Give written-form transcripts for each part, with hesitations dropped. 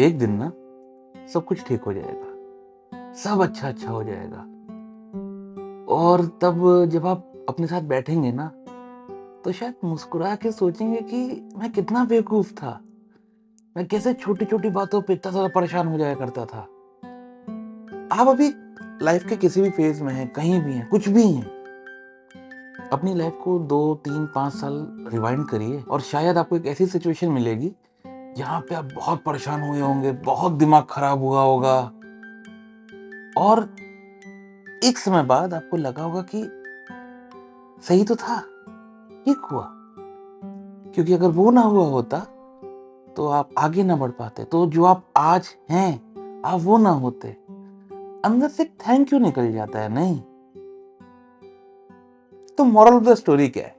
एक दिन ना सब कुछ ठीक हो जाएगा, सब अच्छा अच्छा हो जाएगा। और तब जब आप अपने साथ बैठेंगे ना, तो शायद मुस्कुरा के सोचेंगे कि मैं कितना बेवकूफ था, मैं कैसे छोटी छोटी बातों पे इतना ज्यादा परेशान हो जाया करता था। आप अभी लाइफ के किसी भी फेज में हैं, कहीं भी हैं, कुछ भी हैं, अपनी लाइफ को 2 3 5 साल रिवाइंड करिए और शायद आपको एक ऐसी सिचुएशन मिलेगी जहां पे आप बहुत परेशान हुए होंगे, बहुत दिमाग खराब हुआ होगा, और एक समय बाद आपको लगा होगा कि सही तो था, ठीक हुआ। क्योंकि अगर वो ना हुआ होता तो आप आगे ना बढ़ पाते, तो जो आप आज हैं आप वो ना होते। अंदर से थैंक यू निकल जाता है, नहीं? तो मॉरल ऑफ द स्टोरी क्या है?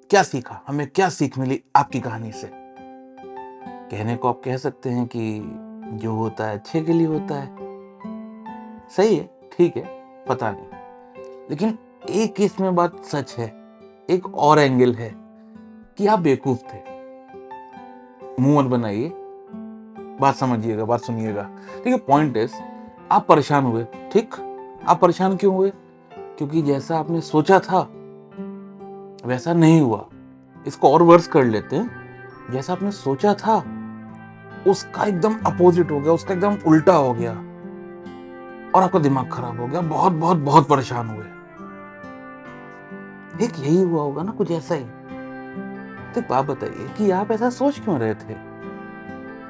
क्या सीखा, हमें क्या सीख मिली आपकी कहानी से? कहने को आप कह सकते हैं कि जो होता है अच्छे के लिए होता है। सही है, ठीक है, पता नहीं, लेकिन एक इसमें बात सच है, एक और एंगल है कि आप बेवकूफ थे। मुंह मत बनाइए, बात समझिएगा, बात सुनिएगा। ठीक है, पॉइंट इज आप परेशान हुए। ठीक, आप परेशान क्यों हुए? क्योंकि जैसा आपने सोचा था वैसा नहीं हुआ। इसको और वर्स कर लेते हैं, जैसा आपने सोचा था उसका एकदम अपोजिट हो गया, उसका एकदम उल्टा हो गया, और आपका दिमाग खराब हो गया, बहुत बहुत बहुत परेशान हुए। एक यही हुआ होगा ना, कुछ ऐसा ही। तो आप बताइए कि आप ऐसा सोच क्यों रहे थे?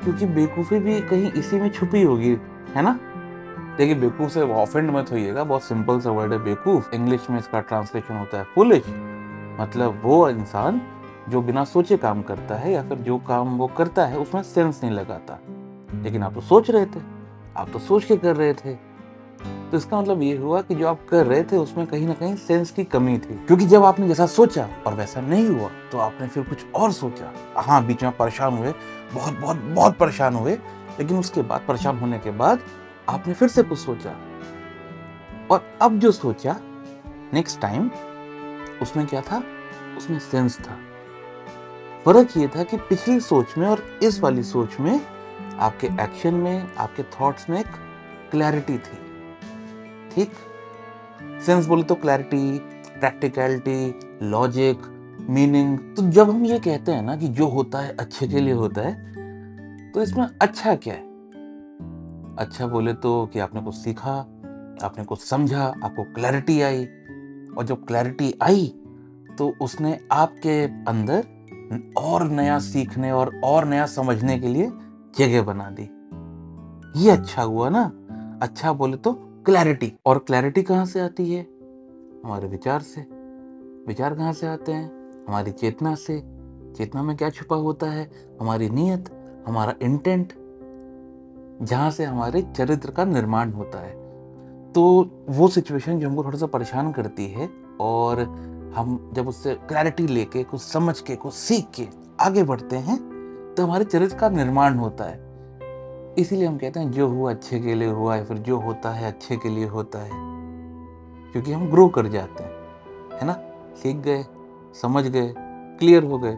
क्योंकि बेवकूफी भी कहीं इसी में छुपी होगी, है ना? देखिए, बेवकूफ से ऑफेंड मत होइएगा, बहुत सिंपल सा वर्ड है बेवकूफ। इंग्लिश में इसका ट्रांसलेशन होता है फुलिश। मतलब वो इंसान जो बिना सोचे काम करता है, या फिर जो काम वो करता है उसमें सेंस नहीं लगाता। लेकिन आप तो सोच रहे थे, आप तो सोच के कर रहे थे, तो इसका मतलब ये हुआ कि जो आप कर रहे थे उसमें कहीं ना कहीं सेंस की कमी थी। क्योंकि जब आपने जैसा सोचा और वैसा नहीं हुआ, तो आपने फिर कुछ और सोचा। हाँ, बीच में परेशान हुए, बहुत बहुत बहुत परेशान हुए, लेकिन उसके बाद, परेशान होने के बाद, आपने फिर से कुछ सोचा, और अब जो सोचा नेक्स्ट टाइम, उसमें क्या था? उसमें सेंस था। फर्क ये था कि पिछली सोच में और इस वाली सोच में, आपके एक्शन में, आपके थॉट्स में एक क्लैरिटी थी। ठीक, सेंस बोले तो क्लैरिटी, प्रैक्टिकलिटी, लॉजिक, मीनिंग। तो जब हम ये कहते हैं ना कि जो होता है अच्छे के लिए होता है, तो इसमें अच्छा क्या है? अच्छा बोले तो कि आपने कुछ सीखा, आपने कुछ समझा, आपको क्लैरिटी आई, और जब क्लैरिटी आई तो उसने आपके अंदर और नया सीखने और नया समझने के लिए जगह बना दी। ये अच्छा हुआ ना? अच्छा बोले तो क्लैरिटी। और क्लैरिटी कहाँ से आती है? हमारे विचार से। विचार कहाँ से आते हैं? हमारी चेतना से। चेतना में क्या छुपा होता है? हमारी नीयत, हमारा इंटेंट, जहाँ से हमारे चरित्र का निर्माण होता है। तो वो सिचुएशन जो हमको थोड़ा सा परेशान करती है, और हम जब उससे क्लैरिटी लेके, कुछ समझ के, कुछ सीख के आगे बढ़ते हैं, तो हमारे चरित्र का निर्माण होता है। इसीलिए हम कहते हैं जो हुआ अच्छे के लिए हुआ, या फिर जो होता है अच्छे के लिए होता है। क्योंकि हम ग्रो कर जाते हैं, है ना? सीख गए, समझ गए, क्लियर हो गए।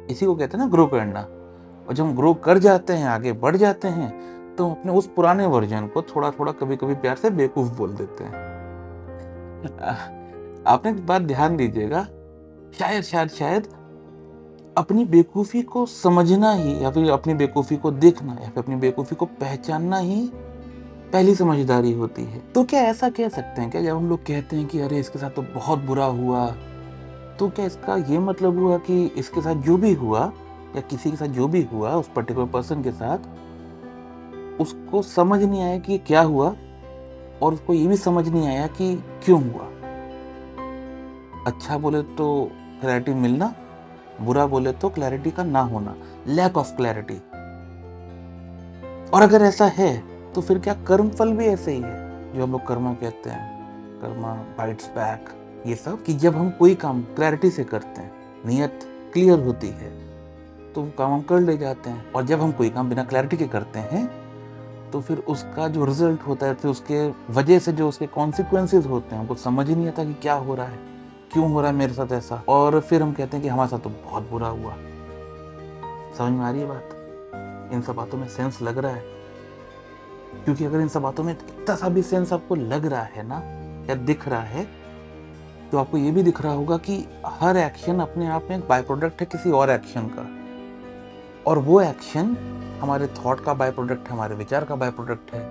इसी को कहते हैं ना ग्रो करना। और जब हम ग्रो कर जाते हैं, आगे बढ़ जाते हैं, तो हम अपने उस पुराने वर्जन को थोड़ा थोड़ा, कभी कभी प्यार से बेवकूफ बोल देते हैं। आपने एक बात ध्यान दीजिएगा, शायद शायद शायद अपनी बेवकूफी को समझना ही, या फिर अपनी बेवकूफी को देखना, या फिर अपनी बेवकूफी को पहचानना ही पहली समझदारी होती है। तो क्या ऐसा कह सकते हैं क्या, जब हम लोग कहते हैं कि अरे इसके साथ तो बहुत बुरा हुआ, तो क्या इसका ये मतलब हुआ कि इसके साथ जो भी हुआ, या किसी के साथ जो भी हुआ, उस पर्टिकुलर पर्सन के साथ, उसको समझ नहीं आया कि क्या हुआ, और उसको ये भी समझ नहीं आया कि क्यों हुआ? अच्छा बोले तो क्लैरिटी मिलना, बुरा बोले तो क्लैरिटी का ना होना, लैक ऑफ क्लैरिटी। और अगर ऐसा है, तो फिर क्या कर्म फल भी ऐसे ही है, जो हम लोग कर्मा कहते हैं, कर्मा बाइट्स बैक, ये सब, कि जब हम कोई काम क्लैरिटी से करते हैं, नियत क्लियर होती है, तो वो काम हम कर ले जाते हैं। और जब हम कोई काम बिना क्लैरिटी के करते हैं, तो फिर उसका जो रिजल्ट होता है, फिर उसके वजह से जो उसके कॉन्सिक्वेंसेज होते हैं, हमको समझ ही नहीं आता कि क्या हो रहा है, क्यों हो रहा है मेरे साथ ऐसा, और फिर हम कहते हैं कि हमारे साथ तो बहुत बुरा हुआ। समझ में आ रही है बात? इन सब बातों में सेंस लग रहा है? क्योंकि अगर इन सब बातों में इतना सा भी सेंस आपको लग रहा है ना या दिख रहा है, तो आपको ये भी दिख रहा होगा कि हर एक्शन अपने आप में एक बाय प्रोडक्ट है किसी और एक्शन का, और वो एक्शन हमारे थॉट का बाय प्रोडक्ट है, हमारे विचार का बाय प्रोडक्ट है,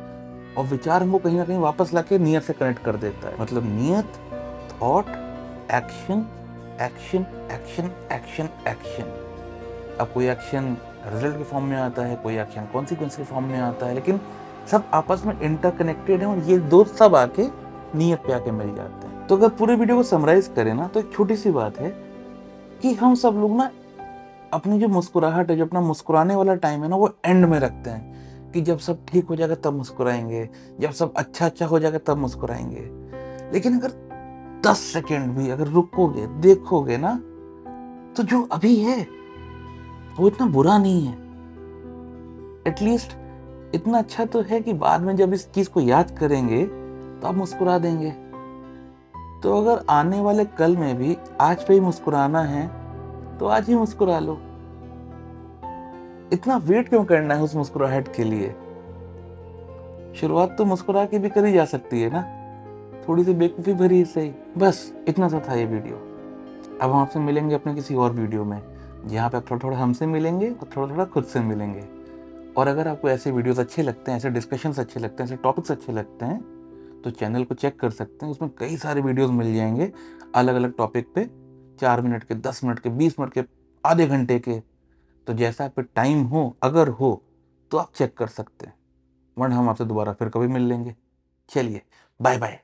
और विचार हमको कहीं ना कहीं वापस लाके नियत से कनेक्ट कर देता है। मतलब नियत, thought, action, action, action, action, action. अब कोई एक्शन रिजल्ट के फॉर्म में आता है, कोई एक्शन कॉन्सिक्वेंस के फॉर्म में आता है, लेकिन सब आपस में इंटरकनेक्टेड है, और ये दो सब आके नियत पे आके मिल जाते हैं। तो अगर पूरे वीडियो को समराइज करें ना, तो एक छोटी सी बात है कि हम सब लोग ना अपनी जो मुस्कुराहट है, जो अपना मुस्कुराने वाला टाइम है ना, वो एंड में रखते हैं कि जब सब ठीक हो जाएगा तब मुस्कुराएंगे, जब सब अच्छा अच्छा हो जाएगा तब मुस्कुराएंगे। लेकिन अगर 10 सेकेंड भी अगर रुकोगे, देखोगे ना, तो जो अभी है वो इतना बुरा नहीं है। एटलीस्ट इतना अच्छा तो है कि बाद में जब इस चीज को याद करेंगे तो आप मुस्कुरा देंगे। तो अगर आने वाले कल में भी आज पे ही मुस्कुराना है तो आज ही मुस्कुरा लो। इतना वेट क्यों करना है उस मुस्कुराहट के लिए? शुरुआत तो मुस्कुरा के भी करी जा सकती है ना, थोड़ी सी बेवकूफी भरी ही सही। बस इतना सा था ये वीडियो। अब हम आपसे मिलेंगे अपने किसी और वीडियो में, जहाँ पे आप थोड़ा थोड़ा हमसे मिलेंगे और थोड़ा थोड़ा खुद से मिलेंगे। और अगर आपको ऐसे वीडियोस अच्छे लगते हैं, ऐसे डिस्कशंस अच्छे लगते हैं, ऐसे टॉपिक्स अच्छे लगते हैं, तो चैनल को चेक कर सकते हैं। उसमें कई सारे वीडियोस मिल जाएंगे अलग अलग टॉपिक पे, 4 मिनट के, 10 मिनट के, 20 मिनट के, आधे घंटे के। तो जैसा आप पे टाइम हो, अगर हो, तो आप चेक कर सकते हैं। वरना हम आपसे दोबारा फिर कभी मिल लेंगे। चलिए, बाय बाय।